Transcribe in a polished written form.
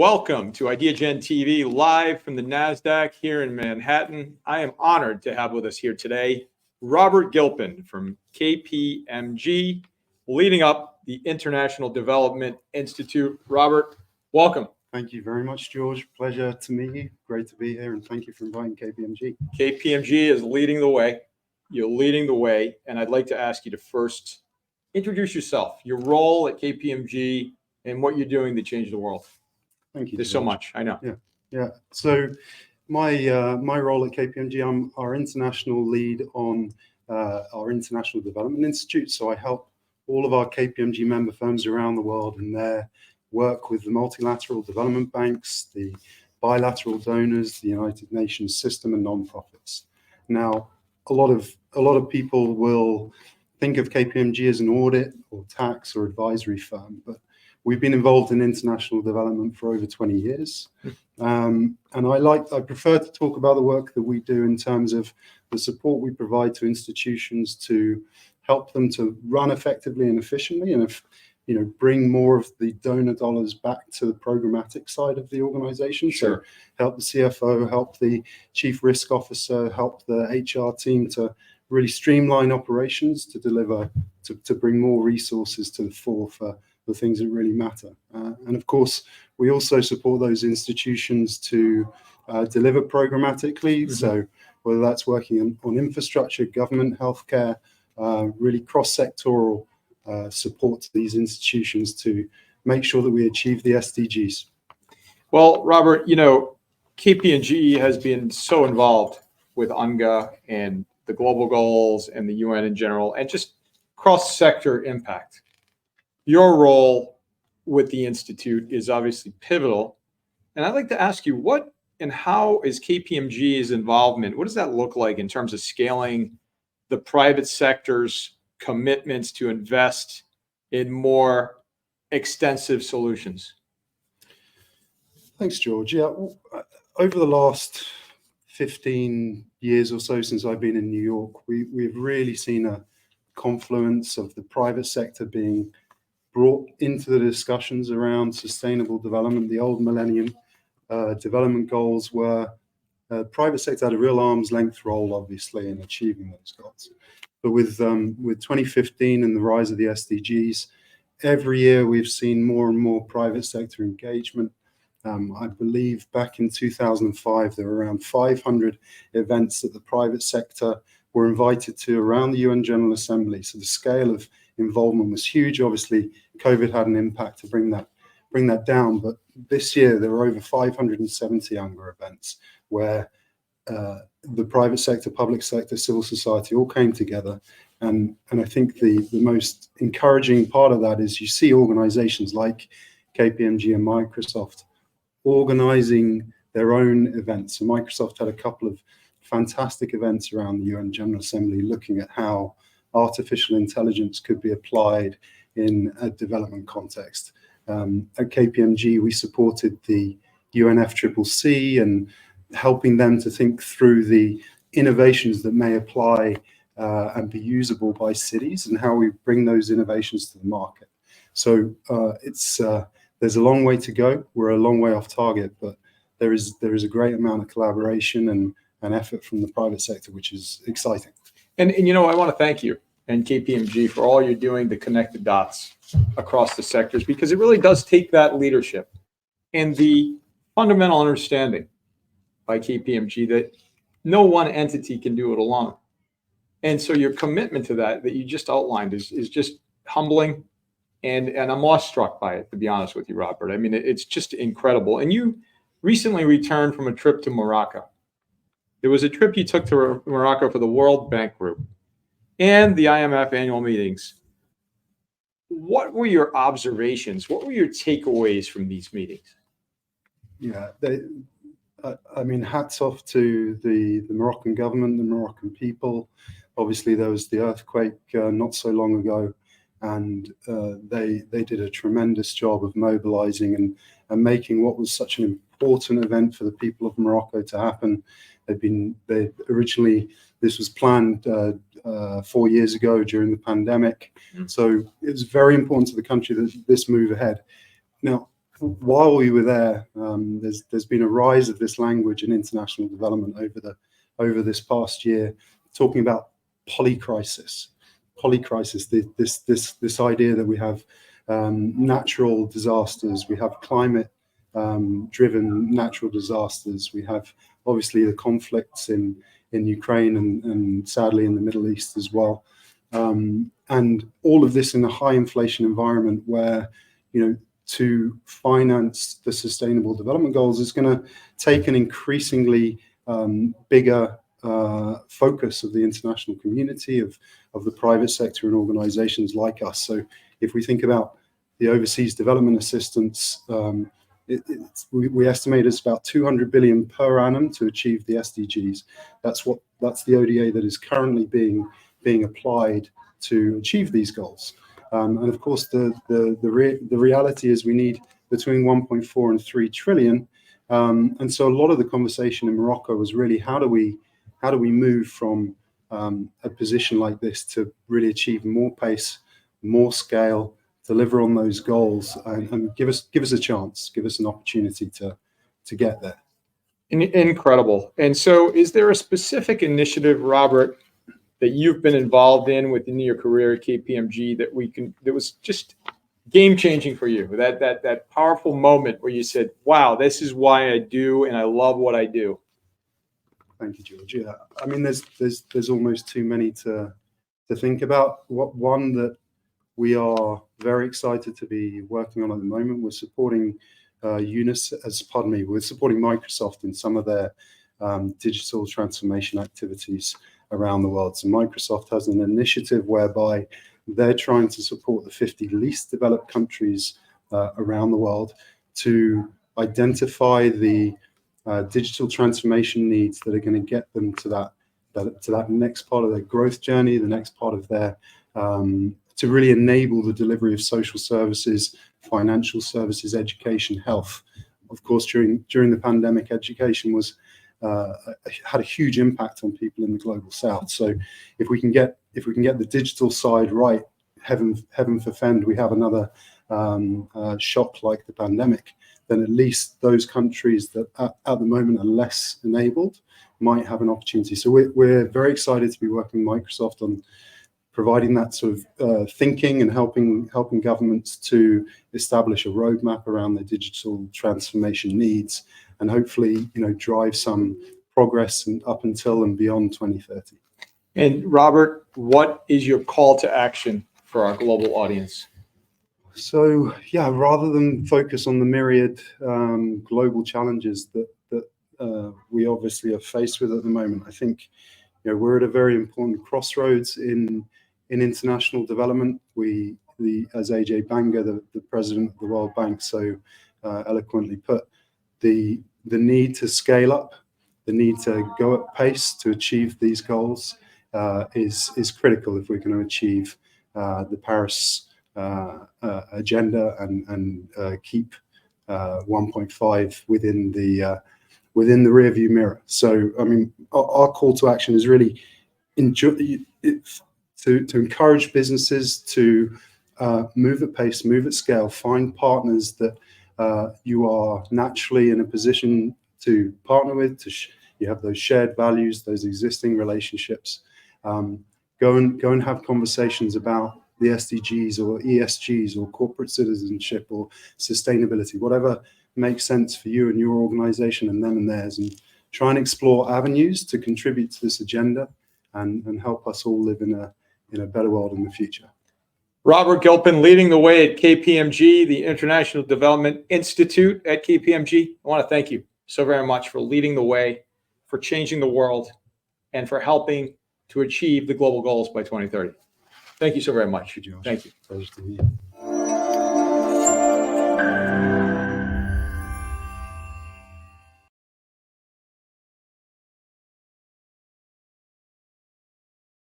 Welcome to Ideagen TV, live from the NASDAQ here in Manhattan. I am honored to have with us here today Robert Gilpin from KPMG, leading up the International Development Institute. Robert, welcome. Thank you very much, George. Pleasure to meet you. Great to be here, and thank you for inviting KPMG. KPMG is leading the way. You're leading the way, and I'd like to ask you to first introduce yourself, your role at KPMG, and what you're doing to change the world. Thank you. There's George. so much, I know. Yeah. So my role at KPMG, I'm our international lead on our International Development Institute. So I help all of our KPMG member firms around the world in their work with the multilateral development banks, the bilateral donors, the United Nations system, and nonprofits. Now, a lot of people will think of KPMG as an audit or tax or advisory firm, but we've been involved in international development for over 20 years. And I prefer to talk about the work that we do in terms of the support we provide to institutions to help them to run effectively and efficiently, and bring more of the donor dollars back to the programmatic side of the organization. Sure. So help the CFO, help the chief risk officer, help the HR team to really streamline operations to deliver, to bring more resources to the fore for the things that really matter. And of course, we also support those institutions to deliver programmatically. Mm-hmm. So whether that's working on infrastructure, government, healthcare, really cross-sectoral support to these institutions to make sure that we achieve the SDGs. Well, Robert, KPMG has been so involved with UNGA and the global goals and the UN in general, and just cross-sector impact. Your role with the Institute is obviously pivotal. And I'd like to ask you, what and how is KPMG's involvement, what does that look like in terms of scaling the private sector's commitments to invest in more extensive solutions? Thanks, George. Yeah, over the last 15 years or so since I've been in New York, we've really seen a confluence of the private sector being brought into the discussions around sustainable development. The old Millennium Development Goals were private sector had a real arm's length role, obviously, in achieving those goals. But with 2015 and the rise of the SDGs, every year we've seen more and more private sector engagement. I believe back in 2005, there were around 500 events that the private sector were invited to around the UN General Assembly. So the scale of involvement was huge. Obviously, COVID had an impact to bring that down. But this year, there were over 570 UNGA events where the private sector, public sector, civil society all came together. And I think the most encouraging part of that is you see organizations like KPMG and Microsoft organizing their own events. So Microsoft had a couple of fantastic events around the UN General Assembly looking at how artificial intelligence could be applied in a development context. At KPMG, we supported the UNFCCC and helping them to think through the innovations that may apply and be usable by cities and how we bring those innovations to the market. So there's a long way to go. We're a long way off target, but there is a great amount of collaboration and effort from the private sector, which is exciting. And I want to thank you and KPMG for all you're doing to connect the dots across the sectors, because it really does take that leadership and the fundamental understanding by KPMG that no one entity can do it alone. And so your commitment to that you just outlined is just humbling, and I'm awestruck by it, to be honest with you, Robert. I mean, it's just incredible. And you recently returned from a trip to Morocco. There was a trip you took to Morocco for the World Bank Group and the IMF annual meetings. What were your observations? What were your takeaways from these meetings? Yeah, hats off to the Moroccan government, the Moroccan people. Obviously, there was the earthquake not so long ago, and they did a tremendous job of mobilizing and making what was such an important event for the people of Morocco to happen. Originally, this was planned 4 years ago during the pandemic. So it was very important to the country that this move ahead. Now, while we were there, there's been a rise of this language in international development over this past year, talking about polycrisis. Polycrisis, this idea that we have natural disasters, we have climate driven natural disasters, we have obviously the conflicts in Ukraine and sadly in the Middle East as well, and all of this in a high inflation environment where, to finance the Sustainable Development Goals is going to take an increasingly bigger focus of the international community, of the private sector and organizations like us. So if we think about the overseas development assistance, we estimate it's about 200 billion per annum to achieve the SDGs. That's the ODA that is currently being applied to achieve these goals. And of course, the reality is we need between 1.4 and 3 trillion. And so a lot of the conversation in Morocco was really how do we move from a position like this to really achieve more pace, more scale, deliver on those goals, and give us a chance, give us an opportunity to get there. Incredible. And so is there a specific initiative, Robert, that you've been involved in within your career at KPMG that was just game changing for you? That powerful moment where you said, wow, this is why I do and I love what I do. Thank you, George. Yeah, I mean, there's almost too many to think about. One that we are very excited to be working on at the moment, we're supporting we're supporting Microsoft in some of their digital transformation activities around the world. So Microsoft has an initiative whereby they're trying to support the 50 least developed countries around the world to identify the digital transformation needs that are going to get them to that next part of their growth journey, the next part of their to really enable the delivery of social services, financial services, education, health. Of course, during the pandemic, education had a huge impact on people in the global south. So if we can get the digital side right, heaven forfend, we have another shock like the pandemic, then at least those countries that at the moment are less enabled might have an opportunity. So we're very excited to be working with Microsoft on providing that sort of thinking and helping governments to establish a roadmap around their digital transformation needs, and hopefully, drive some progress up until and beyond 2030. And Robert, what is your call to action for our global audience? So, yeah, rather than focus on the myriad global challenges that we obviously are faced with at the moment, I think we're at a very important crossroads in international development. As Ajay Banga, the president of the World Bank, so eloquently put, the need to scale up, the need to go at pace to achieve these goals is critical if we're going to achieve the Paris agenda and keep 1.5 within the rearview mirror. So, I mean, our call to action is really to encourage businesses to move at pace, move at scale, find partners that you are naturally in a position to partner with. You have those shared values, those existing relationships. Go and have conversations about the SDGs or ESGs or corporate citizenship or sustainability, whatever makes sense for you and your organization and them and theirs, and try and explore avenues to contribute to this agenda and help us all live in a better world in the future. Robert Gilpin, leading the way at KPMG, the International Development Institute at KPMG. I want to thank you so very much for leading the way, for changing the world, and for helping to achieve the global goals by 2030. Thank you so very much. Thank you, George. Thank you. Pleasure to meet you.